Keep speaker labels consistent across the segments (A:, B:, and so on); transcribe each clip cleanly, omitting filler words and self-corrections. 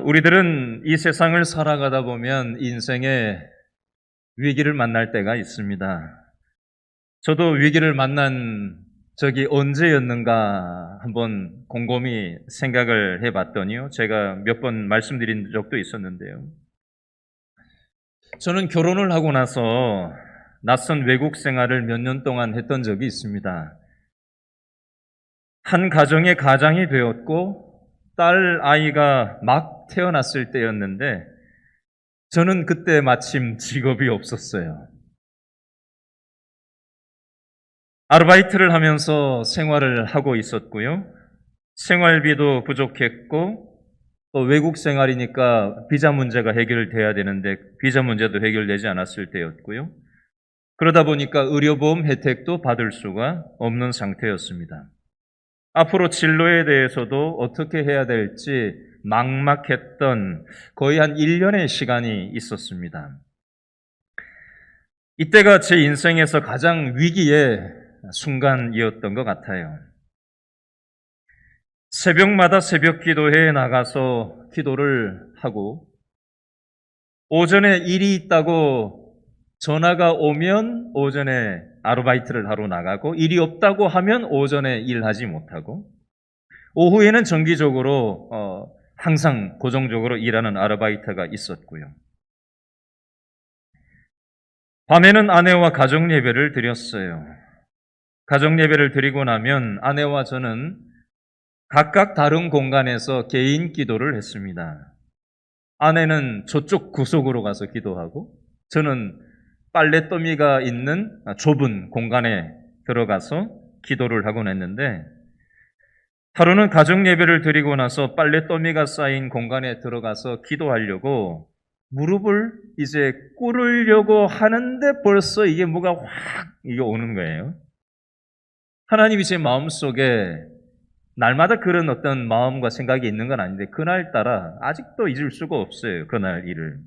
A: 우리들은 이 세상을 살아가다 보면 인생에 위기를 만날 때가 있습니다. 저도 위기를 만난 적이 언제였는가 한번 곰곰이 생각을 해봤더니요. 제가 몇 번 말씀드린 적도 있었는데요. 저는 결혼을 하고 나서 낯선 외국 생활을 몇 년 동안 했던 적이 있습니다. 한 가정의 가장이 되었고 딸 아이가 막 태어났을 때였는데 저는 그때 마침 직업이 없었어요. 아르바이트를 하면서 생활을 하고 있었고요. 생활비도 부족했고 또 외국 생활이니까 비자 문제가 해결돼야 되는데 비자 문제도 해결되지 않았을 때였고요. 그러다 보니까 의료보험 혜택도 받을 수가 없는 상태였습니다. 앞으로 진로에 대해서도 어떻게 해야 될지 막막했던 거의 한 1년의 시간이 있었습니다. 이때가 제 인생에서 가장 위기의 순간이었던 것 같아요. 새벽마다 새벽 기도회에 나가서 기도를 하고 오전에 일이 있다고 전화가 오면 오전에 아르바이트를 하러 나가고 일이 없다고 하면 오전에 일하지 못하고 오후에는 정기적으로 항상 고정적으로 일하는 아르바이트가 있었고요. 밤에는 아내와 가정 예배를 드렸어요. 가정 예배를 드리고 나면 아내와 저는 각각 다른 공간에서 개인 기도를 했습니다. 아내는 저쪽 구석으로 가서 기도하고 저는 빨랫더미가 있는 좁은 공간에 들어가서 기도를 하곤 했는데 하루는 가정 예배를 드리고 나서 빨랫더미가 쌓인 공간에 들어가서 기도하려고 무릎을 이제 꿇으려고 하는데 벌써 이게 뭐가 확 이게 오는 거예요. 하나님이 제 마음속에 날마다 그런 어떤 마음과 생각이 있는 건 아닌데 그날따라 아직도 잊을 수가 없어요. 그날 일을.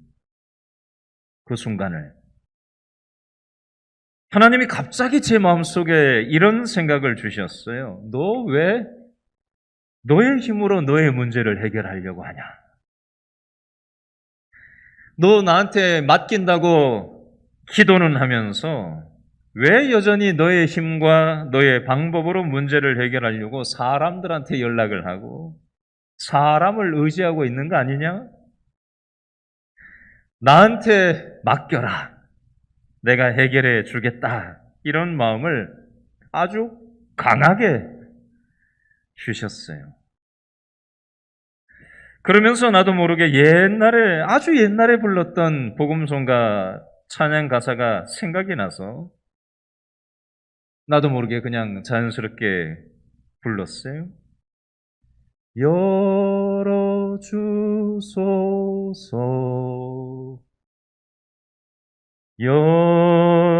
A: 그 순간을. 하나님이 갑자기 제 마음속에 이런 생각을 주셨어요. 너 왜 너의 힘으로 너의 문제를 해결하려고 하냐? 너 나한테 맡긴다고 기도는 하면서 왜 여전히 너의 힘과 너의 방법으로 문제를 해결하려고 사람들한테 연락을 하고 사람을 의지하고 있는 거 아니냐? 나한테 맡겨라. 내가 해결해 주겠다. 이런 마음을 아주 강하게 주셨어요. 그러면서 나도 모르게 옛날에, 아주 옛날에 불렀던 복음송가 찬양 가사가 생각이 나서 나도 모르게 그냥 자연스럽게 불렀어요. 열어주소서, 열어주소서.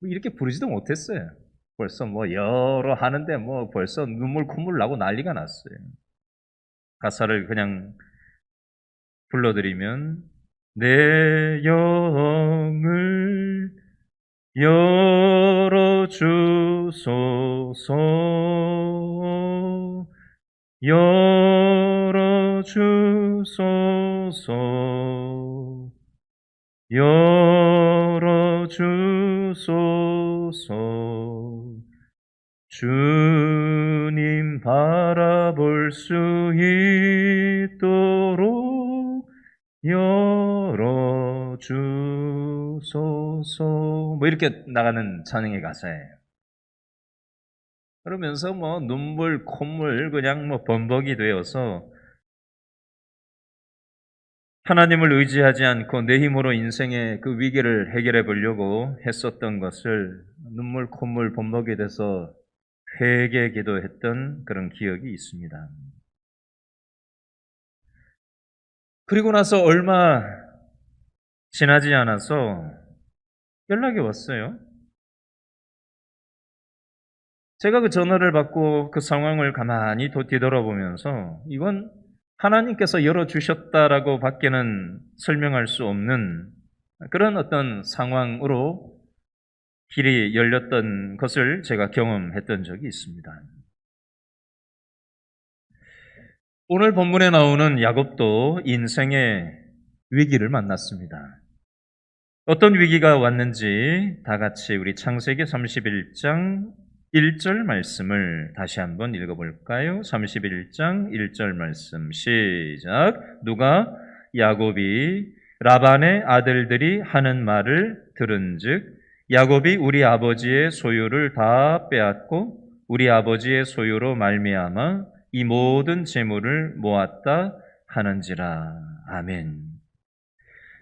A: 이렇게 부르지도 못했어요. 벌써 뭐 여러 하는데 뭐 벌써 눈물 콧물 나고 난리가 났어요. 가사를 그냥 불러드리면 내 영을 열어주소서 열어주소서 열어주소서 주님 바라볼 수 있도록 열어주소서 뭐 이렇게 나가는 찬양의 가사예요. 그러면서 뭐 눈물 콧물 그냥 뭐 범벅이 되어서 하나님을 의지하지 않고 내 힘으로 인생의 그 위기를 해결해 보려고 했었던 것을 눈물 콧물 범벅이 돼서 회개 기도했던 그런 기억이 있습니다. 그리고 나서 얼마 지나지 않아서 연락이 왔어요. 제가 그 전화를 받고 그 상황을 가만히 뒤돌아보면서 이건 하나님께서 열어주셨다라고 밖에는 설명할 수 없는 그런 어떤 상황으로 길이 열렸던 것을 제가 경험했던 적이 있습니다. 오늘 본문에 나오는 야곱도 인생의 위기를 만났습니다. 어떤 위기가 왔는지 다 같이 우리 창세기 31장 1절 말씀을 다시 한번 읽어볼까요? 31장 1절 말씀 시작. 누가 야곱이 라반의 아들들이 하는 말을 들은즉 야곱이 우리 아버지의 소유를 다 빼앗고 우리 아버지의 소유로 말미암아 이 모든 재물을 모았다 하는지라. 아멘.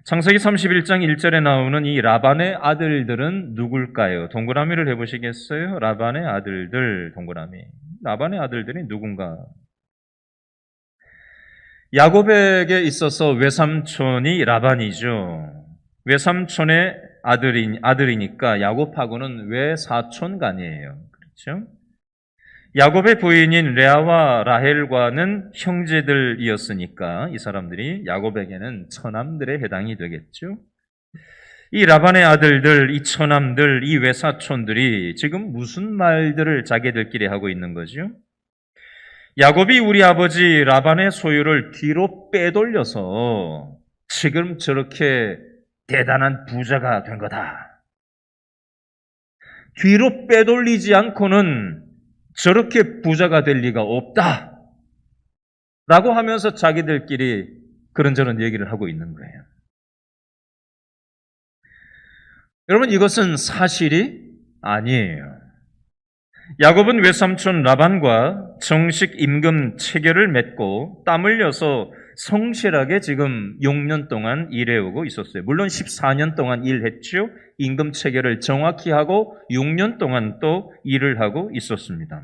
A: 창세기 31장 1절에 나오는 이 라반의 아들들은 누굴까요? 동그라미를 해보시겠어요? 라반의 아들들, 동그라미. 라반의 아들들이 누군가? 야곱에게 있어서 외삼촌이 라반이죠. 외삼촌의 아들이니까 야곱하고는 외사촌간이에요. 그렇죠? 야곱의 부인인 레아와 라헬과는 형제들이었으니까 이 사람들이 야곱에게는 처남들에 해당이 되겠죠. 이 라반의 아들들, 이 처남들, 이 외사촌들이 지금 무슨 말들을 자기들끼리 하고 있는 거죠? 야곱이 우리 아버지 라반의 소유를 뒤로 빼돌려서 지금 저렇게 대단한 부자가 된 거다. 뒤로 빼돌리지 않고는 저렇게 부자가 될 리가 없다. 라고 하면서 자기들끼리 그런저런 얘기를 하고 있는 거예요. 여러분, 이것은 사실이 아니에요. 야곱은 외삼촌 라반과 정식 임금 체결을 맺고 땀 흘려서 성실하게 지금 6년 동안 일해오고 있었어요. 물론 14년 동안 일했죠. 임금 체결을 정확히 하고 6년 동안 또 일을 하고 있었습니다.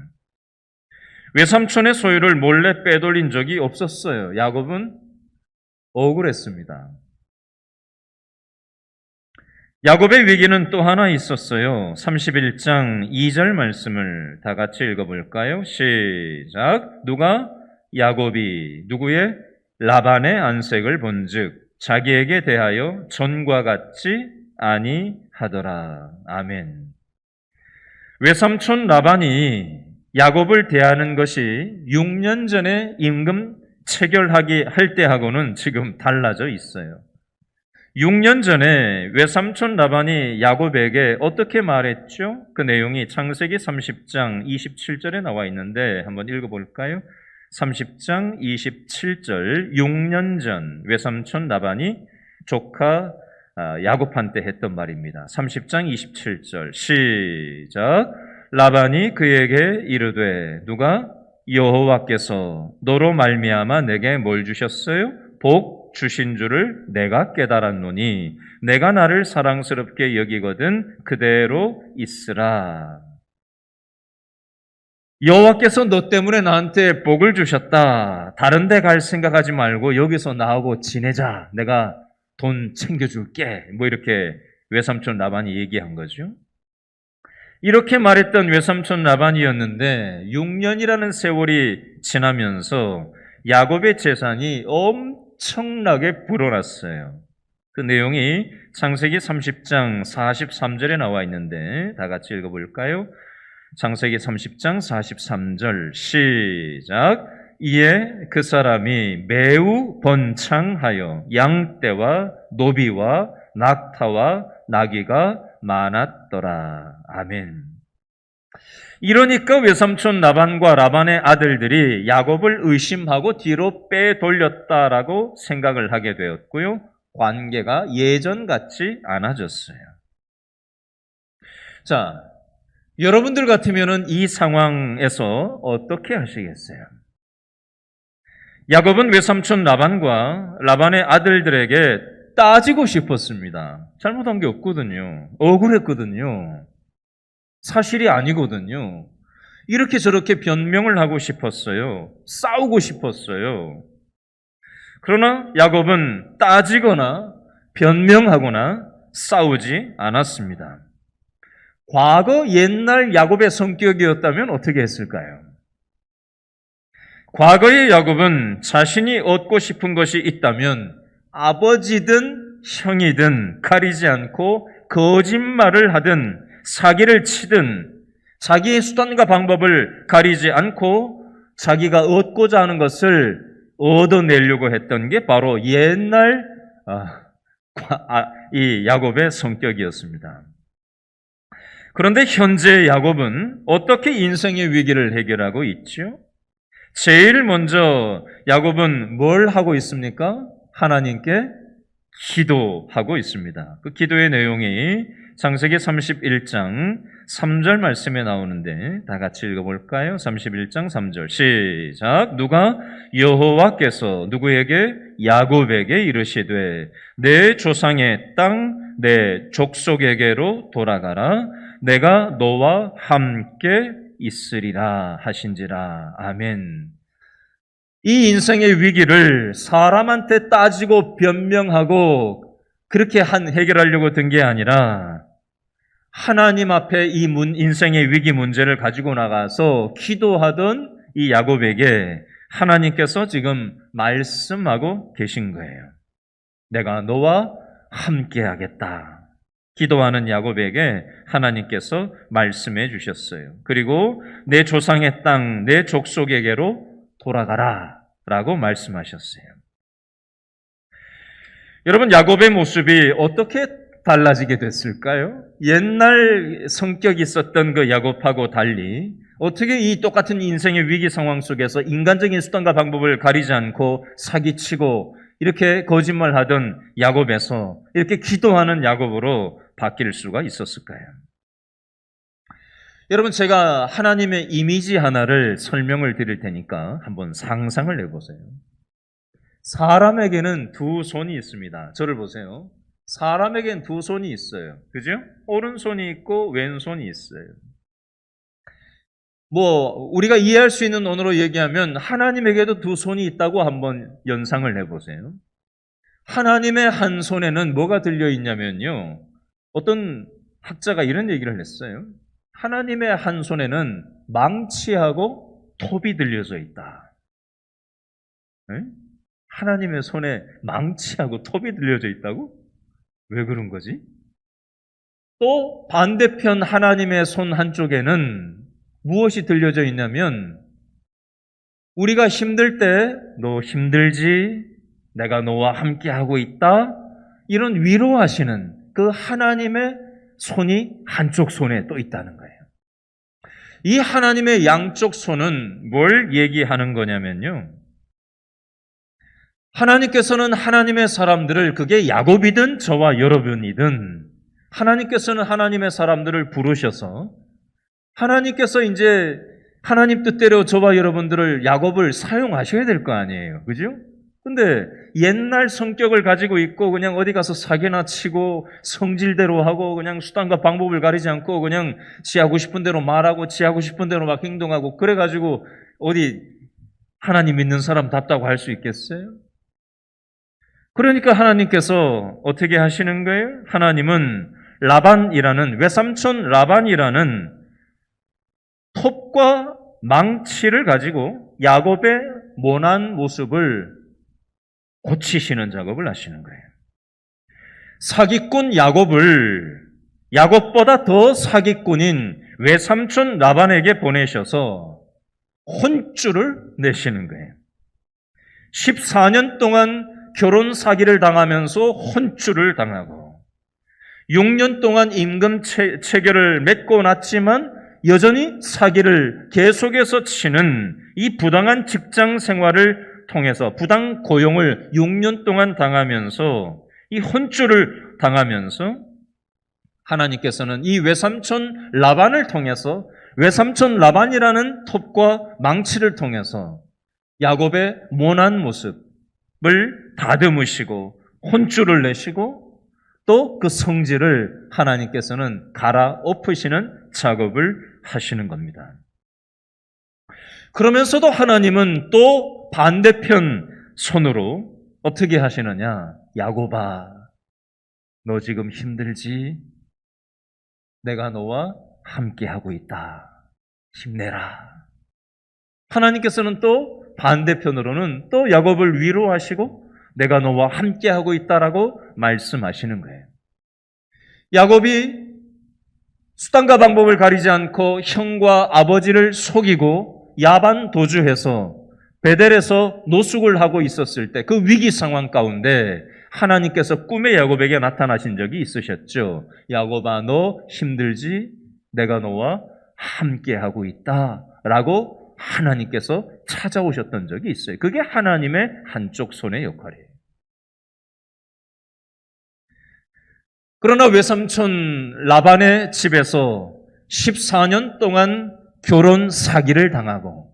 A: 외삼촌의 소유를 몰래 빼돌린 적이 없었어요. 야곱은 억울했습니다. 야곱의 위기는 또 하나 있었어요. 31장 2절 말씀을 다 같이 읽어볼까요? 시작. 누가 야곱이 누구의 라반의 안색을 본즉 자기에게 대하여 전과 같지 아니하더라. 아멘. 외삼촌 라반이 야곱을 대하는 것이 6년 전에 임금 체결하기 할 때하고는 지금 달라져 있어요. 6년 전에 외삼촌 라반이 야곱에게 어떻게 말했죠? 그 내용이 창세기 30장 27절에 나와 있는데 한번 읽어볼까요? 30장 27절 6년 전 외삼촌 라반이 조카 야곱한테 했던 말입니다. 30장 27절 시작. 라반이 그에게 이르되 누가 여호와께서 너로 말미암아 내게 뭘 주셨어요? 복 주신 줄을 내가 깨달았노니 내가 나를 사랑스럽게 여기거든 그대로 있으라. 여호와께서 너 때문에 나한테 복을 주셨다. 다른 데 갈 생각하지 말고 여기서 나하고 지내자. 내가 돈 챙겨줄게. 뭐 이렇게 외삼촌 라반이 얘기한 거죠. 이렇게 말했던 외삼촌 라반이었는데 6년이라는 세월이 지나면서 야곱의 재산이 엄청나게 불어났어요. 그 내용이 창세기 30장 43절에 나와 있는데 다 같이 읽어볼까요? 창세기 30장 43절 시작. 이에 그 사람이 매우 번창하여 양떼와 노비와 낙타와 나귀가 많았더라. 아멘. 이러니까 외삼촌 라반과 라반의 아들들이 야곱을 의심하고 뒤로 빼돌렸다라고 생각을 하게 되었고요. 관계가 예전 같지 않아졌어요. 자, 여러분들 같으면 이 상황에서 어떻게 하시겠어요? 야곱은 외삼촌 라반과 라반의 아들들에게 따지고 싶었습니다. 잘못한 게 없거든요. 억울했거든요. 사실이 아니거든요. 이렇게 저렇게 변명을 하고 싶었어요. 싸우고 싶었어요. 그러나 야곱은 따지거나 변명하거나 싸우지 않았습니다. 과거 옛날 야곱의 성격이었다면 어떻게 했을까요? 과거의 야곱은 자신이 얻고 싶은 것이 있다면 아버지든 형이든 가리지 않고 거짓말을 하든 사기를 치든 자기의 수단과 방법을 가리지 않고 자기가 얻고자 하는 것을 얻어내려고 했던 게 바로 옛날 이 야곱의 성격이었습니다. 그런데 현재 야곱은 어떻게 인생의 위기를 해결하고 있죠? 제일 먼저 야곱은 뭘 하고 있습니까? 하나님께 기도하고 있습니다. 그 기도의 내용이 창세기 31장 3절 말씀에 나오는데 다 같이 읽어볼까요? 31장 3절 시작. 누가 여호와께서 누구에게? 야곱에게 이르시되 내 조상의 땅 내 족속에게로 돌아가라. 내가 너와 함께 있으리라 하신지라. 아멘. 이 인생의 위기를 사람한테 따지고 변명하고 그렇게 해결하려고 든 게 아니라 하나님 앞에 이 인생의 위기 문제를 가지고 나가서 기도하던 이 야곱에게 하나님께서 지금 말씀하고 계신 거예요. 내가 너와 함께 하겠다. 기도하는 야곱에게 하나님께서 말씀해 주셨어요. 그리고 내 조상의 땅, 내 족속에게로 돌아가라 라고 말씀하셨어요. 여러분, 야곱의 모습이 어떻게 달라지게 됐을까요? 옛날 성격이 있었던 그 야곱하고 달리 어떻게 이 똑같은 인생의 위기 상황 속에서 인간적인 수단과 방법을 가리지 않고 사기치고 이렇게 거짓말하던 야곱에서 이렇게 기도하는 야곱으로 바뀔 수가 있었을까요? 여러분, 제가 하나님의 이미지 하나를 설명을 드릴 테니까 한번 상상을 해보세요. 사람에게는 두 손이 있습니다. 저를 보세요. 사람에게는 두 손이 있어요. 그죠? 오른손이 있고 왼손이 있어요. 우리가 이해할 수 있는 언어로 얘기하면 하나님에게도 두 손이 있다고 한번 연상을 해보세요. 하나님의 한 손에는 뭐가 들려있냐면요. 어떤 학자가 이런 얘기를 했어요. 하나님의 한 손에는 망치하고 톱이 들려져 있다. 네? 하나님의 손에 망치하고 톱이 들려져 있다고? 왜 그런 거지? 또 반대편 하나님의 손 한쪽에는 무엇이 들려져 있냐면 우리가 힘들 때 너 힘들지? 내가 너와 함께 하고 있다. 이런 위로하시는 그 하나님의 손이 한쪽 손에 또 있다는 거예요. 이 하나님의 양쪽 손은 뭘 얘기하는 거냐면요. 하나님께서는 하나님의 사람들을 그게 야곱이든 저와 여러분이든 하나님께서는 하나님의 사람들을 부르셔서 하나님께서 이제 하나님 뜻대로 저와 여러분들을 야곱을 사용하셔야 될 거 아니에요. 그죠? 근데 옛날 성격을 가지고 있고 그냥 어디 가서 사기나 치고 성질대로 하고 그냥 수단과 방법을 가리지 않고 그냥 지하고 싶은 대로 말하고 지하고 싶은 대로 막 행동하고 그래가지고 어디 하나님 믿는 사람답다고 할 수 있겠어요? 그러니까 하나님께서 어떻게 하시는 거예요? 하나님은 라반이라는 외삼촌 라반이라는 톱과 망치를 가지고 야곱의 모난 모습을 고치시는 작업을 하시는 거예요. 사기꾼 야곱보다 더 사기꾼인 외삼촌 라반에게 보내셔서 혼쭐을 내시는 거예요. 14년 동안 결혼 사기를 당하면서 혼쭐을 당하고 6년 동안 임금 체결을 맺고 났지만 여전히 사기를 계속해서 치는 이 부당한 직장 생활을 통해서 부당 고용을 6년 동안 당하면서 이 혼쭐을 당하면서 하나님께서는 이 외삼촌 라반을 통해서 외삼촌 라반이라는 톱과 망치를 통해서 야곱의 모난 모습을 다듬으시고 혼쭐을 내시고 또 그 성질을 하나님께서는 갈아엎으시는 작업을 하시는 겁니다. 그러면서도 하나님은 또 반대편 손으로 어떻게 하시느냐? 야곱아, 너 지금 힘들지? 내가 너와 함께하고 있다. 힘내라. 하나님께서는 또 반대편으로는 또 야곱을 위로하시고 내가 너와 함께하고 있다라고 말씀하시는 거예요. 야곱이 수단과 방법을 가리지 않고 형과 아버지를 속이고 야반 도주해서 베델에서 노숙을 하고 있었을 때 그 위기 상황 가운데 하나님께서 꿈에 야곱에게 나타나신 적이 있으셨죠. 야곱아, 너 힘들지? 내가 너와 함께하고 있다 라고 하나님께서 찾아오셨던 적이 있어요. 그게 하나님의 한쪽 손의 역할이에요. 그러나 외삼촌 라반의 집에서 14년 동안 결혼 사기를 당하고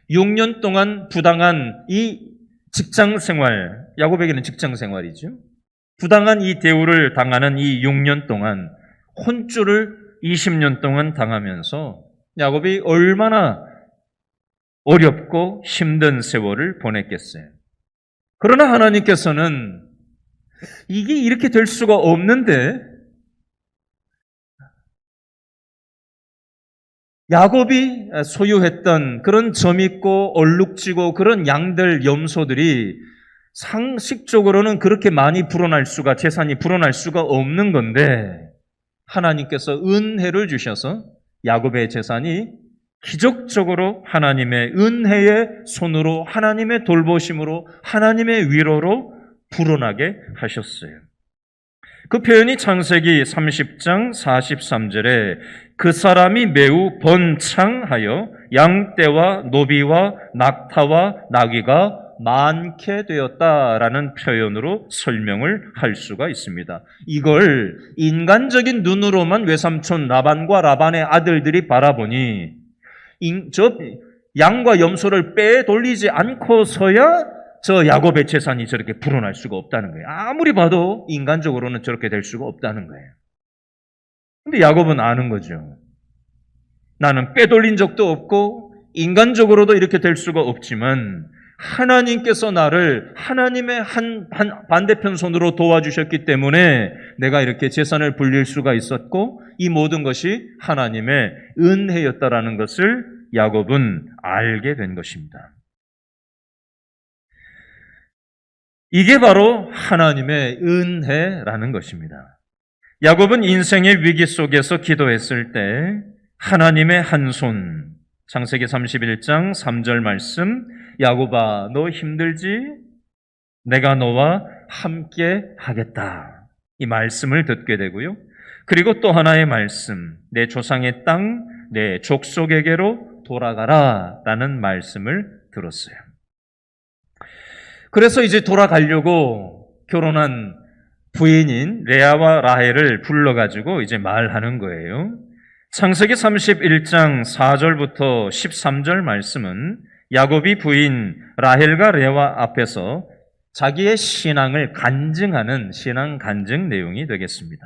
A: 6년 동안 부당한 이 직장 생활, 야곱에게는 직장 생활이죠. 부당한 이 대우를 당하는 이 6년 동안 혼쭐을 20년 동안 당하면서 야곱이 얼마나 어렵고 힘든 세월을 보냈겠어요. 그러나 하나님께서는 이게 이렇게 될 수가 없는데 야곱이 소유했던 그런 점있고 얼룩지고 그런 양들, 염소들이 상식적으로는 그렇게 많이 불어날 수가, 재산이 불어날 수가 없는 건데 하나님께서 은혜를 주셔서 야곱의 재산이 기적적으로 하나님의 은혜의 손으로, 하나님의 돌보심으로, 하나님의 위로로 불어나게 하셨어요. 그 표현이 창세기 30장 43절에 그 사람이 매우 번창하여 양떼와 노비와 낙타와 나귀가 많게 되었다라는 표현으로 설명을 할 수가 있습니다. 이걸 인간적인 눈으로만 외삼촌 라반과 라반의 아들들이 바라보니 저 양과 염소를 빼돌리지 않고서야 저 야곱의 재산이 저렇게 불어날 수가 없다는 거예요. 아무리 봐도 인간적으로는 저렇게 될 수가 없다는 거예요. 근데 야곱은 아는 거죠. 나는 빼돌린 적도 없고 인간적으로도 이렇게 될 수가 없지만 하나님께서 나를 하나님의 한 반대편 손으로 도와주셨기 때문에 내가 이렇게 재산을 불릴 수가 있었고 이 모든 것이 하나님의 은혜였다라는 것을 야곱은 알게 된 것입니다. 이게 바로 하나님의 은혜라는 것입니다. 야곱은 인생의 위기 속에서 기도했을 때 하나님의 한 손, 창세기 31장 3절 말씀, 야곱아 너 힘들지? 내가 너와 함께 하겠다. 이 말씀을 듣게 되고요. 그리고 또 하나의 말씀, 내 조상의 땅, 내 족속에게로 돌아가라 라는 말씀을 들었어요. 그래서 이제 돌아가려고 결혼한 부인인 레아와 라헬을 불러가지고 이제 말하는 거예요. 창세기 31장 4절부터 13절 말씀은 야곱이 부인 라헬과 레아 앞에서 자기의 신앙을 간증하는 신앙 간증 내용이 되겠습니다.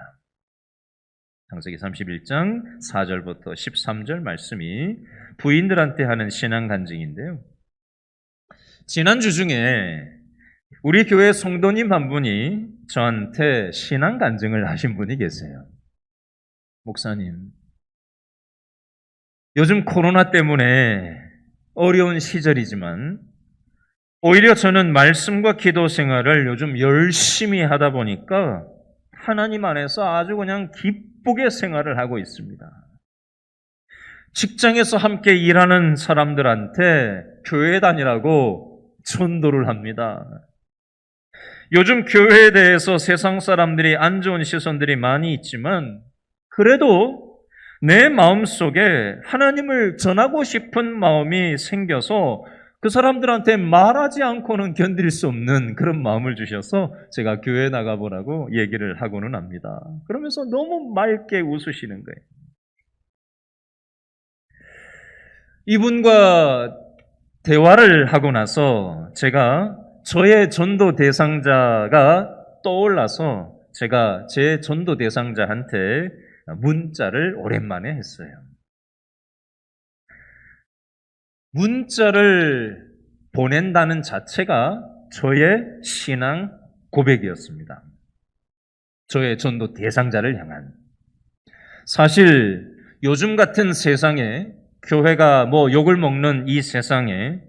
A: 창세기 31장 4절부터 13절 말씀이 부인들한테 하는 신앙 간증인데요. 지난주 중에 우리 교회 성도님 한 분이 저한테 신앙 간증을 하신 분이 계세요. 목사님, 요즘 코로나 때문에 어려운 시절이지만 오히려 저는 말씀과 기도 생활을 요즘 열심히 하다 보니까 하나님 안에서 아주 그냥 기쁘게 생활을 하고 있습니다. 직장에서 함께 일하는 사람들한테 교회 다니라고 전도를 합니다. 요즘 교회에 대해서 세상 사람들이 안 좋은 시선들이 많이 있지만 그래도 내 마음속에 하나님을 전하고 싶은 마음이 생겨서 그 사람들한테 말하지 않고는 견딜 수 없는 그런 마음을 주셔서 제가 교회 나가보라고 얘기를 하고는 합니다. 그러면서 너무 맑게 웃으시는 거예요. 이분과 대화를 하고 나서 제가 저의 전도 대상자가 떠올라서 제가 제 전도 대상자한테 문자를 오랜만에 했어요. 문자를 보낸다는 자체가 저의 신앙 고백이었습니다. 저의 전도 대상자를 향한. 사실 요즘 같은 세상에 교회가 욕을 먹는 이 세상에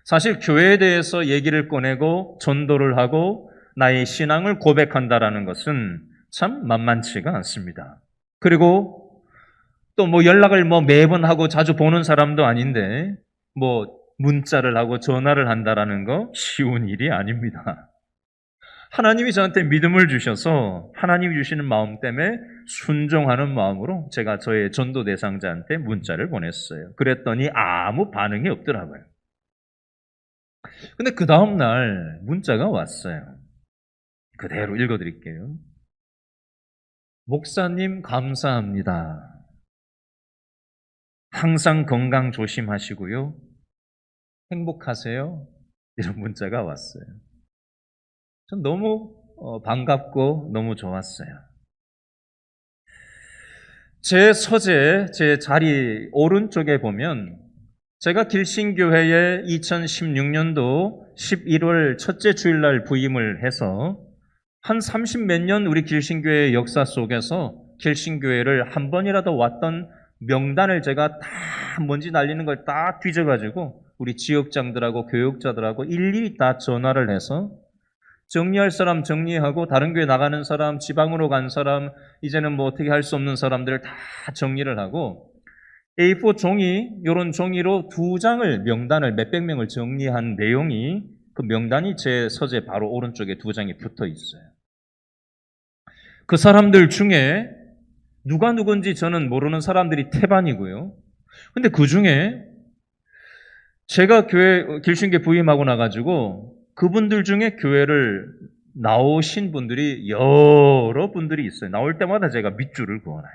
A: 사실 교회에 대해서 얘기를 꺼내고 전도를 하고 나의 신앙을 고백한다라는 것은 참 만만치가 않습니다. 그리고 또 연락을 매번 하고 자주 보는 사람도 아닌데 문자를 하고 전화를 한다라는 거 쉬운 일이 아닙니다. 하나님이 저한테 믿음을 주셔서 하나님이 주시는 마음 때문에 순종하는 마음으로 제가 저의 전도 대상자한테 문자를 보냈어요. 그랬더니 아무 반응이 없더라고요. 근데 그 다음날 문자가 왔어요. 그대로 읽어드릴게요. 목사님 감사합니다. 항상 건강 조심하시고요. 행복하세요. 이런 문자가 왔어요. 전 너무 반갑고 너무 좋았어요. 제 서재, 제 자리 오른쪽에 보면 제가 길신교회에 2016년도 11월 첫째 주일날 부임을 해서 한 30몇 년 우리 길신교회의 역사 속에서 길신교회를 한 번이라도 왔던 명단을 제가 다 먼지 날리는 걸 딱 뒤져가지고 우리 지역장들하고 교육자들하고 일일이 다 전화를 해서 정리할 사람 정리하고 다른 교회 나가는 사람, 지방으로 간 사람, 이제는 뭐 어떻게 할 수 없는 사람들을 다 정리를 하고 A4 종이, 이런 종이로 2장을 명단을 몇백 명을 정리한 내용이 그 명단이 제 서재 바로 오른쪽에 2장이 붙어 있어요. 그 사람들 중에 누가 누군지 저는 모르는 사람들이 태반이고요. 근데 그 중에 제가 교회 길신교 부임하고 나가지고 그분들 중에 교회를 나오신 분들이 여러 분들이 있어요. 나올 때마다 제가 밑줄을 그어놔요.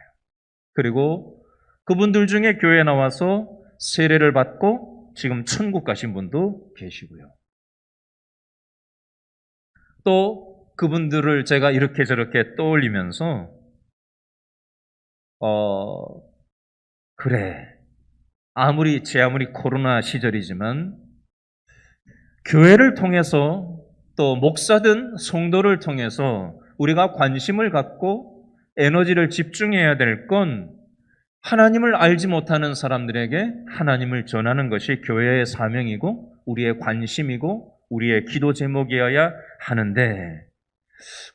A: 그리고 그분들 중에 교회에 나와서 세례를 받고 지금 천국 가신 분도 계시고요. 또 그분들을 제가 이렇게 저렇게 떠올리면서 그래. 아무리 코로나 시절이지만 교회를 통해서 또 목사든 성도를 통해서 우리가 관심을 갖고 에너지를 집중해야 될 건 하나님을 알지 못하는 사람들에게 하나님을 전하는 것이 교회의 사명이고 우리의 관심이고 우리의 기도 제목이어야 하는데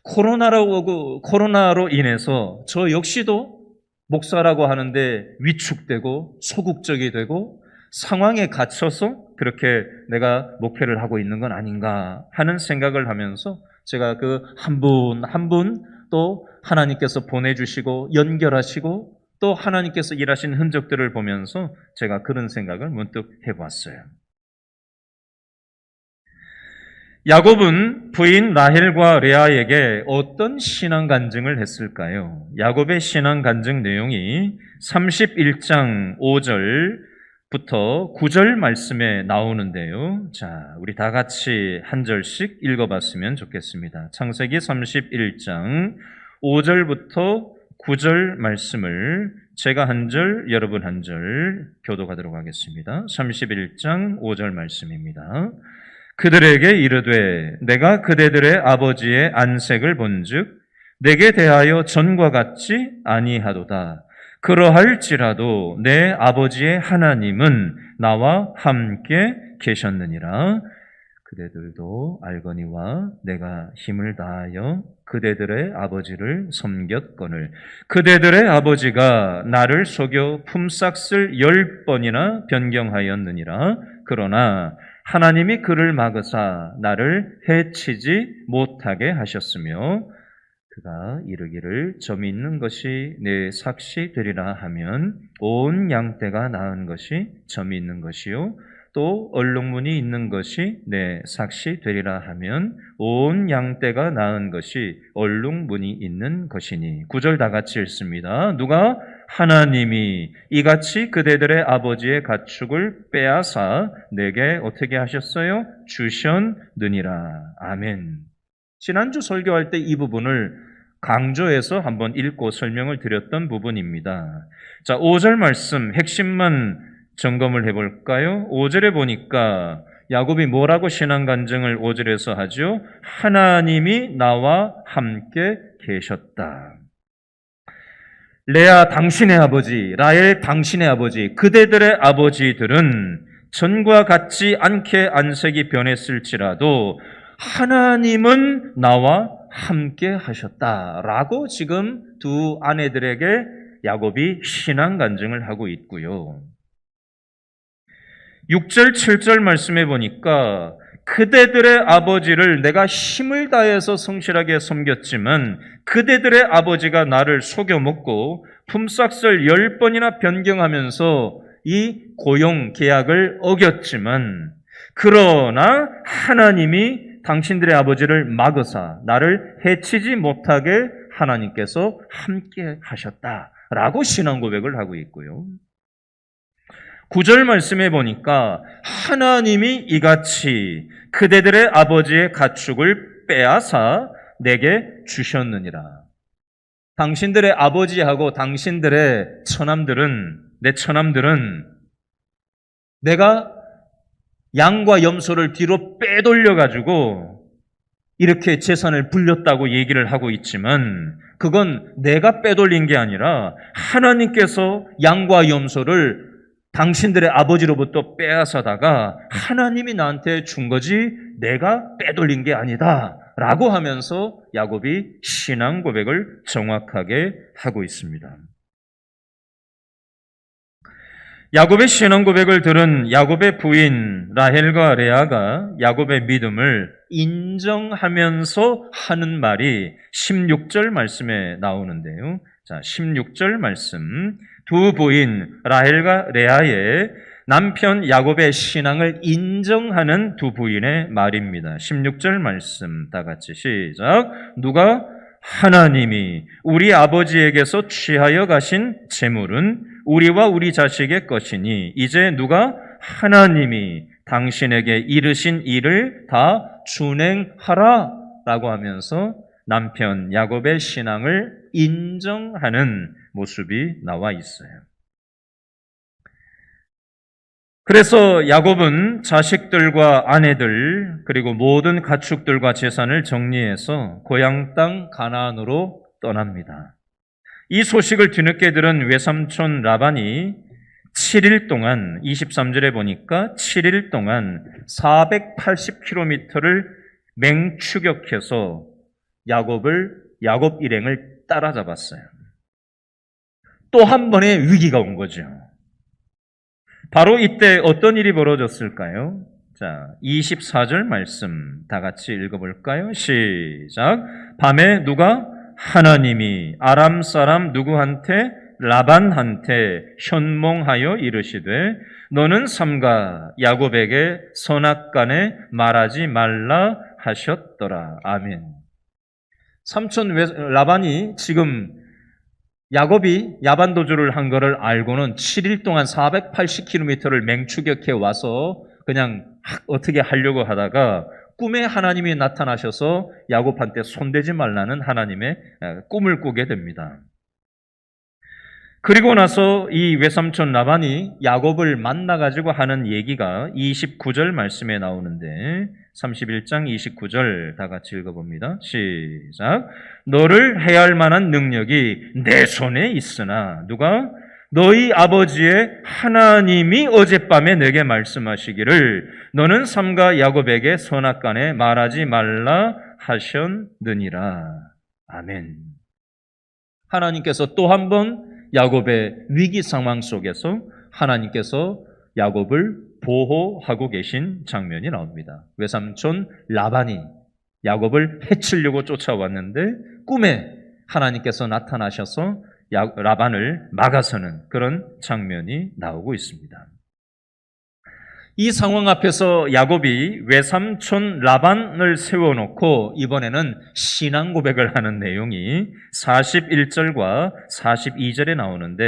A: 코로나로 인해서 저 역시도 목사라고 하는데 위축되고 소극적이 되고 상황에 갇혀서 그렇게 내가 목회를 하고 있는 건 아닌가 하는 생각을 하면서 제가 그 한 분 한 분 또 하나님께서 보내주시고 연결하시고 또 하나님께서 일하신 흔적들을 보면서 제가 그런 생각을 문득 해보았어요. 야곱은 부인 라헬과 레아에게 어떤 신앙 간증을 했을까요? 야곱의 신앙 간증 내용이 31장 5절부터 9절 말씀에 나오는데요. 자, 우리 다 같이 한 절씩 읽어봤으면 좋겠습니다. 창세기 31장 5절부터 9절 말씀을 제가 한 절, 여러분 한 절 교독하도록 하겠습니다. 31장 5절 말씀입니다. 그들에게 이르되 내가 그대들의 아버지의 안색을 본즉 내게 대하여 전과 같지 아니하도다. 그러할지라도 내 아버지의 하나님은 나와 함께 계셨느니라. 그대들도 알거니와 내가 힘을 다하여 그대들의 아버지를 섬겼거늘 그대들의 아버지가 나를 속여 품삯을 10번이나 변경하였느니라. 그러나 하나님이 그를 막으사 나를 해치지 못하게 하셨으며 그가 이르기를 점이 있는 것이 내 삭시 되리라 하면 온 양떼가 낳은 것이 점이 있는 것이요 또 얼룩무늬 있는 것이 내 삭시 되리라 하면 온 양떼가 낳은 것이 얼룩무늬 있는 것이니. 9절 다 같이 읽습니다. 누가? 하나님이 이같이 그대들의 아버지의 가축을 빼앗아 내게 어떻게 하셨어요? 주셨느니라. 아멘. 지난주 설교할 때 이 부분을 강조해서 한번 읽고 설명을 드렸던 부분입니다. 자, 5절 말씀 핵심만 점검을 해볼까요? 5절에 보니까 야곱이 뭐라고 신앙 간증을 5절에서 하죠? 하나님이 나와 함께 계셨다. 레아 당신의 아버지, 라헬 당신의 아버지, 그대들의 아버지들은 전과 같지 않게 안색이 변했을지라도 하나님은 나와 함께 하셨다라고 지금 두 아내들에게 야곱이 신앙 간증을 하고 있고요. 6절, 7절 말씀해 보니까 그대들의 아버지를 내가 힘을 다해서 성실하게 섬겼지만 그대들의 아버지가 나를 속여먹고 품삯을 10번이나 변경하면서 이 고용 계약을 어겼지만 그러나 하나님이 당신들의 아버지를 막으사 나를 해치지 못하게 하나님께서 함께 하셨다라고 신앙 고백을 하고 있고요. 9절 말씀해 보니까 하나님이 이같이 그대들의 아버지의 가축을 빼앗아 내게 주셨느니라. 당신들의 아버지하고 당신들의 내 처남들은 내가 양과 염소를 뒤로 빼돌려 가지고 이렇게 재산을 불렸다고 얘기를 하고 있지만 그건 내가 빼돌린 게 아니라 하나님께서 양과 염소를 당신들의 아버지로부터 빼앗아다가 하나님이 나한테 준 거지 내가 빼돌린 게 아니다 라고 하면서 야곱이 신앙 고백을 정확하게 하고 있습니다. 야곱의 신앙 고백을 들은 야곱의 부인 라헬과 레아가 야곱의 믿음을 인정하면서 하는 말이 16절 말씀에 나오는데요. 자, 16절 말씀. 두 부인 라헬과 레아의 남편 야곱의 신앙을 인정하는 두 부인의 말입니다. 16절 말씀 다 같이 시작. 누가 하나님이 우리 아버지에게서 취하여 가신 재물은 우리와 우리 자식의 것이니 이제 누가 하나님이 당신에게 이르신 일을 다 준행하라 라고 하면서 남편 야곱의 신앙을 인정하는 모습이 나와 있어요. 그래서 야곱은 자식들과 아내들 그리고 모든 가축들과 재산을 정리해서 고향 땅 가나안으로 떠납니다. 이 소식을 뒤늦게 들은 외삼촌 라반이 7일 동안 23절에 보니까 7일 동안 480km를 맹추격해서 야곱 일행을 따라잡았어요. 또 한 번의 위기가 온 거죠. 바로 이때 어떤 일이 벌어졌을까요? 자, 24절 말씀 다 같이 읽어볼까요? 시작. 밤에 누가 하나님이 아람 사람 누구한테 라반한테 현몽하여 이르시되 너는 삼가 야곱에게 선악간에 말하지 말라 하셨더라. 아멘. 삼촌 라반이 지금 야곱이 야반도주를 한 것을 알고는 7일 동안 480km를 맹추격해 와서 그냥 어떻게 하려고 하다가 꿈에 하나님이 나타나셔서 야곱한테 손대지 말라는 하나님의 꿈을 꾸게 됩니다. 그리고 나서 이 외삼촌 라반이 야곱을 만나가지고 하는 얘기가 29절 말씀에 나오는데 31장 29절 다 같이 읽어봅니다. 시작. 너를 해할 만한 능력이 내 손에 있으나 누가 너희 아버지의 하나님이 어젯밤에 내게 말씀하시기를 너는 삼가 야곱에게 선악간에 말하지 말라 하셨느니라. 아멘. 하나님께서 또 한 번 야곱의 위기 상황 속에서 하나님께서 야곱을 보호하고 계신 장면이 나옵니다. 외삼촌 라반이 야곱을 해치려고 쫓아왔는데 꿈에 하나님께서 나타나셔서 라반을 막아서는 그런 장면이 나오고 있습니다. 이 상황 앞에서 야곱이 외삼촌 라반을 세워놓고 이번에는 신앙 고백을 하는 내용이 41절과 42절에 나오는데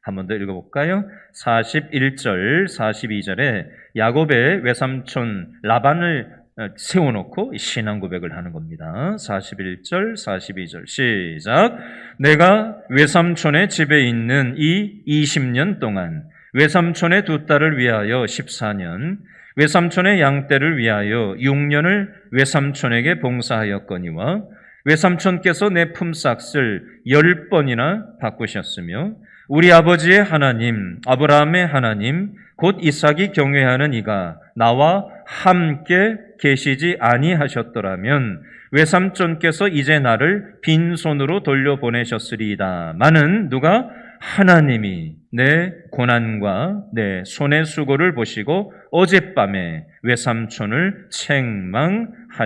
A: 한 번 더 읽어볼까요? 41절, 42절에 야곱의 외삼촌 라반을 세워놓고 신앙 고백을 하는 겁니다. 41절, 42절 시작. 내가 외삼촌의 집에 있는 이 20년 동안 외삼촌의 두 딸을 위하여 14년, 외삼촌의 양떼를 위하여 6년을 외삼촌에게 봉사하였거니와 외삼촌께서 내 품삯을 10번이나 바꾸셨으며 우리 아버지의 하나님, 아브라함의 하나님, 곧 이삭이 경외하는 이가 나와 함께 계시지 아니하셨더라면 외삼촌께서 이제 나를 빈손으로 돌려보내셨으리이다마는 누가 하나님이 내 고난과 내 손의 수고를 보시고 어젯밤에 외삼촌을 책망하셨나이다.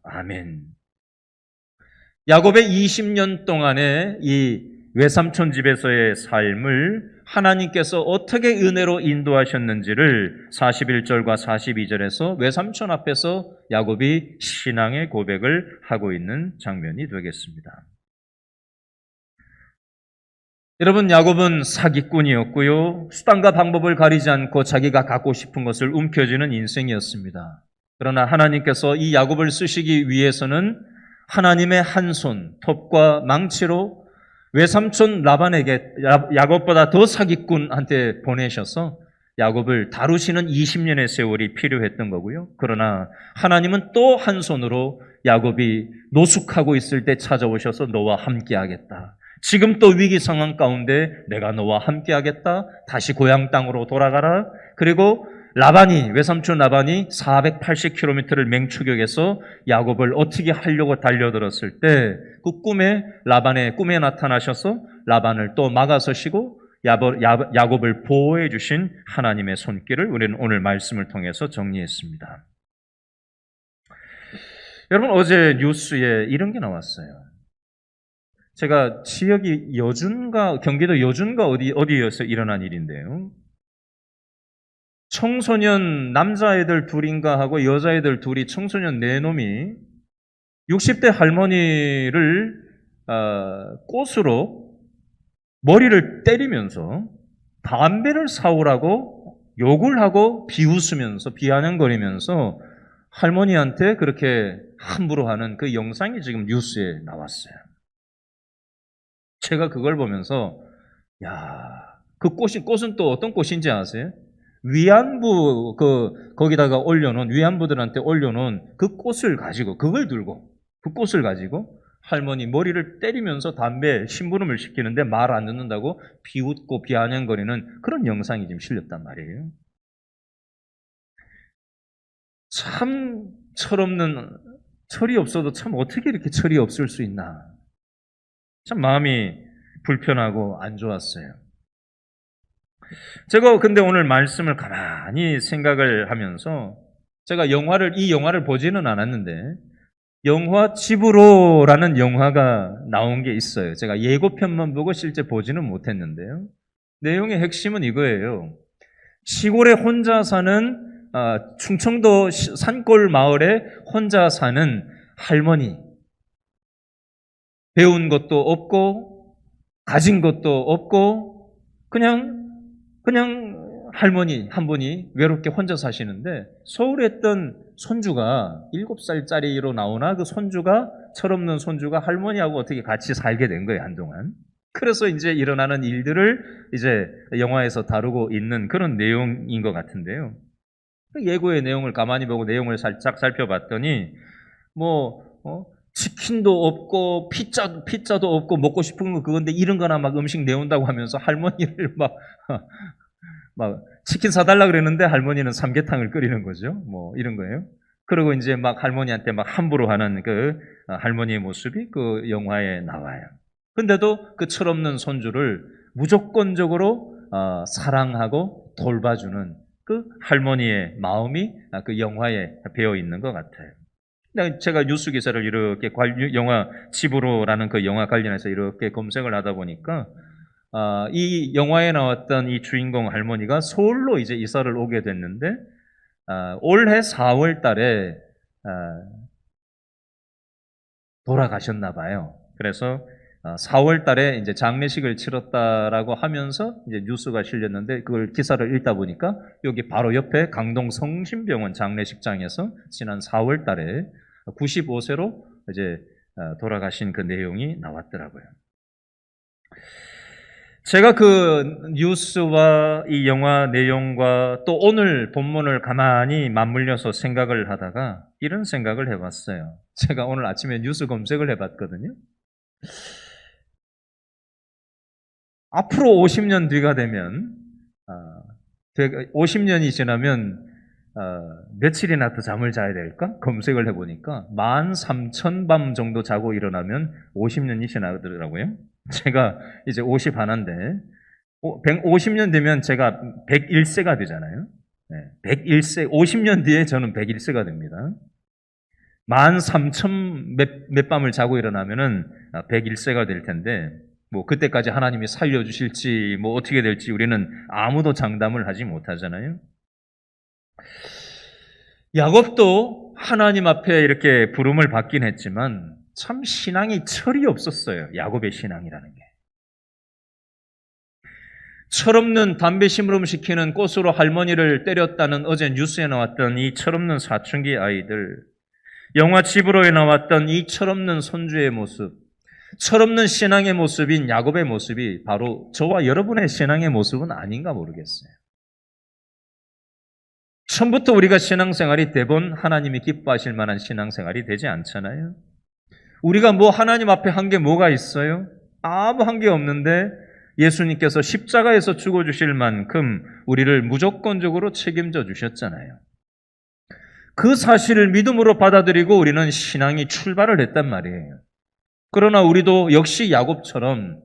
A: 아멘. 야곱의 20년 동안의 이 외삼촌 집에서의 삶을 하나님께서 어떻게 은혜로 인도하셨는지를 41절과 42절에서 외삼촌 앞에서 야곱이 신앙의 고백을 하고 있는 장면이 되겠습니다. 여러분, 야곱은 사기꾼이었고요. 수단과 방법을 가리지 않고 자기가 갖고 싶은 것을 움켜쥐는 인생이었습니다. 그러나 하나님께서 이 야곱을 쓰시기 위해서는 하나님의 한 손, 톱과 망치로 외삼촌 라반에게 야곱보다 더 사기꾼한테 보내셔서 야곱을 다루시는 20년의 세월이 필요했던 거고요. 그러나 하나님은 또 한 손으로 야곱이 노숙하고 있을 때 찾아오셔서 너와 함께하겠다. 지금 또 위기 상황 가운데 내가 너와 함께하겠다. 다시 고향 땅으로 돌아가라. 그리고 외삼촌 라반이 480km를 맹추격해서 야곱을 어떻게 하려고 달려들었을 때 그 꿈에 나타나셔서 라반을 또 막아서시고 야곱을 보호해 주신 하나님의 손길을 우리는 오늘 말씀을 통해서 정리했습니다. 여러분, 어제 뉴스에 이런 게 나왔어요. 제가 지역이 경기도 여준가 어디에서 일어난 일인데요. 청소년 남자애들 둘인가 하고 여자애들 둘이 청소년 네 놈이 60대 할머니를 꽃으로 머리를 때리면서 담배를 사오라고 욕을 하고 비웃으면서 비아냥거리면서 할머니한테 그렇게 함부로 하는 그 영상이 지금 뉴스에 나왔어요. 제가 그걸 보면서 그 꽃은 또 어떤 꽃인지 아세요? 위안부 거기다가 위안부들한테 올려놓은 그 꽃을 가지고 그 꽃을 가지고 할머니 머리를 때리면서 담배 심부름을 시키는데 말 안 듣는다고 비웃고 비아냥거리는 그런 영상이 지금 실렸단 말이에요. 참 철이 없어도 참 어떻게 이렇게 철이 없을 수 있나. 참 마음이 불편하고 안 좋았어요. 제가 근데 오늘 말씀을 가만히 생각을 하면서 제가 이 영화를 보지는 않았는데 영화 집으로라는 영화가 나온 게 있어요. 제가 예고편만 보고 실제 보지는 못했는데요. 내용의 핵심은 이거예요. 시골에 혼자 사는 충청도 산골 마을에 혼자 사는 할머니. 배운 것도 없고 가진 것도 없고 그냥 할머니 한 분이 외롭게 혼자 사시는데 서울에 있던 손주가 7살짜리로 나오나 그 철없는 손주가 할머니하고 어떻게 같이 살게 된 거예요, 한동안. 그래서 이제 일어나는 일들을 이제 영화에서 다루고 있는 그런 내용인 것 같은데요. 예고의 내용을 가만히 보고 내용을 살짝 살펴봤더니 치킨도 없고 피자도 없고 먹고 싶은 거 그건데 이런 거나 막 음식 내온다고 하면서 할머니를 막 치킨 사달라 그랬는데 할머니는 삼계탕을 끓이는 거죠. 이런 거예요. 그리고 이제 막 할머니한테 막 함부로 하는 그 할머니의 모습이 그 영화에 나와요. 근데도 그 철없는 손주를 무조건적으로 사랑하고 돌봐주는 그 할머니의 마음이 그 영화에 배어 있는 것 같아요. 제가 뉴스 기사를 이렇게 영화 집으로라는 그 영화 관련해서 이렇게 검색을 하다 보니까 이 영화에 나왔던 이 주인공 할머니가 서울로 이제 이사를 오게 됐는데 올해 4월 달에 돌아가셨나 봐요. 그래서 4월 달에 이제 장례식을 치렀다라고 하면서 이제 뉴스가 실렸는데 그걸 기사를 읽다 보니까 여기 바로 옆에 강동 성심병원 장례식장에서 지난 4월 달에 95세로 이제 돌아가신 그 내용이 나왔더라고요. 제가 그 뉴스와 이 영화 내용과 또 오늘 본문을 가만히 맞물려서 생각을 하다가 이런 생각을 해봤어요. 제가 오늘 아침에 뉴스 검색을 해봤거든요. 앞으로 50년 뒤가 되면 50년이 지나면 며칠이나 더 잠을 자야 될까? 검색을 해보니까 13,000밤 정도 자고 일어나면 50년이 지나더라고요. 제가 이제 50 하나인데 150년 되면 제가 101세가 되잖아요. 101세, 50년 뒤에 저는 101세가 됩니다. 13,000 몇 밤을 자고 일어나면은 101세가 될 텐데, 뭐 그때까지 하나님이 살려주실지 뭐 어떻게 될지 우리는 아무도 장담을 하지 못하잖아요. 야곱도 하나님 앞에 이렇게 부름을 받긴 했지만 참 신앙이 철이 없었어요. 야곱의 신앙이라는 게. 철없는 담배 심부름 시키는 꽃으로 할머니를 때렸다는 어제 뉴스에 나왔던 이 철없는 사춘기 아이들, 영화 집으로에 나왔던 이 철없는 손주의 모습, 철없는 신앙의 모습인 야곱의 모습이 바로 저와 여러분의 신앙의 모습은 아닌가 모르겠어요. 처음부터 우리가 신앙생활이 대본 하나님이 기뻐하실 만한 신앙생활이 되지 않잖아요. 우리가 뭐 하나님 앞에 한 게 뭐가 있어요? 아무 한 게 없는데 예수님께서 십자가에서 죽어주실 만큼 우리를 무조건적으로 책임져 주셨잖아요. 그 사실을 믿음으로 받아들이고 우리는 신앙이 출발을 했단 말이에요. 그러나 우리도 역시 야곱처럼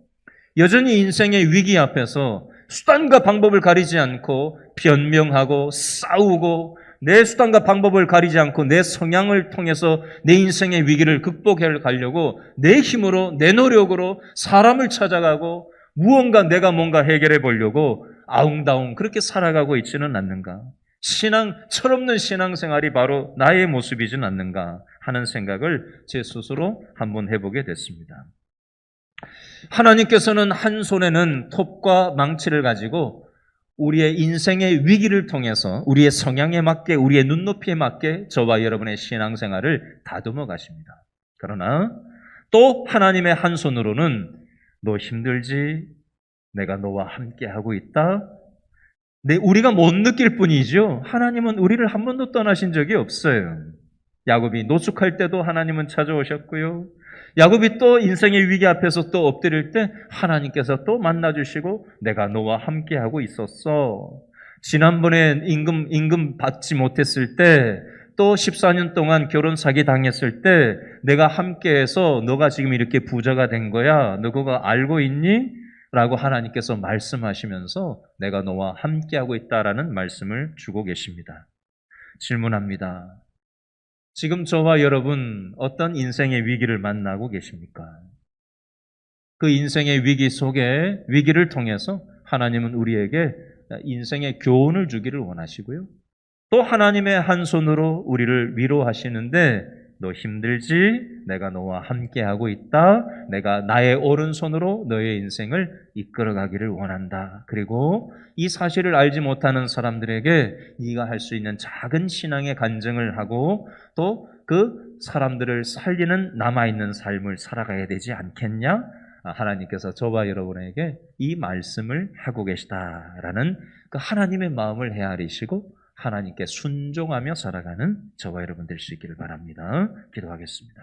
A: 여전히 인생의 위기 앞에서 수단과 방법을 가리지 않고 변명하고 싸우고 내 수단과 방법을 가리지 않고 내 성향을 통해서 내 인생의 위기를 극복해 가려고 내 힘으로 내 노력으로 사람을 찾아가고 무언가 내가 뭔가 해결해 보려고 아웅다웅 그렇게 살아가고 있지는 않는가? 철없는 신앙생활이 바로 나의 모습이진 않는가 하는 생각을 제 스스로 한번 해보게 됐습니다. 하나님께서는 한 손에는 톱과 망치를 가지고 우리의 인생의 위기를 통해서 우리의 성향에 맞게 우리의 눈높이에 맞게 저와 여러분의 신앙생활을 다듬어 가십니다. 그러나 또 하나님의 한 손으로는 너 힘들지? 내가 너와 함께 하고 있다? 우리가 못 느낄 뿐이죠. 하나님은 우리를 한 번도 떠나신 적이 없어요. 야곱이 노숙할 때도 하나님은 찾아오셨고요. 야곱이 또 인생의 위기 앞에서 또 엎드릴 때 하나님께서 또 만나주시고 내가 너와 함께하고 있었어. 지난번에 임금 받지 못했을 때 또 14년 동안 결혼 사기 당했을 때 내가 함께해서 너가 지금 이렇게 부자가 된 거야. 너 그거 알고 있니? 라고 하나님께서 말씀하시면서 내가 너와 함께하고 있다라는 말씀을 주고 계십니다. 질문합니다. 지금 저와 여러분 어떤 인생의 위기를 만나고 계십니까? 그 인생의 위기 속에 위기를 통해서 하나님은 우리에게 인생의 교훈을 주기를 원하시고요. 또 하나님의 한 손으로 우리를 위로하시는데 너 힘들지? 내가 너와 함께하고 있다. 내가 나의 오른손으로 너의 인생을 이끌어가기를 원한다. 그리고 이 사실을 알지 못하는 사람들에게 네가 할 수 있는 작은 신앙의 간증을 하고 또 그 사람들을 살리는 남아있는 삶을 살아가야 되지 않겠냐? 하나님께서 저와 여러분에게 이 말씀을 하고 계시다라는 그 하나님의 마음을 헤아리시고 하나님께 순종하며 살아가는 저와 여러분 될 수 있기를 바랍니다. 기도하겠습니다.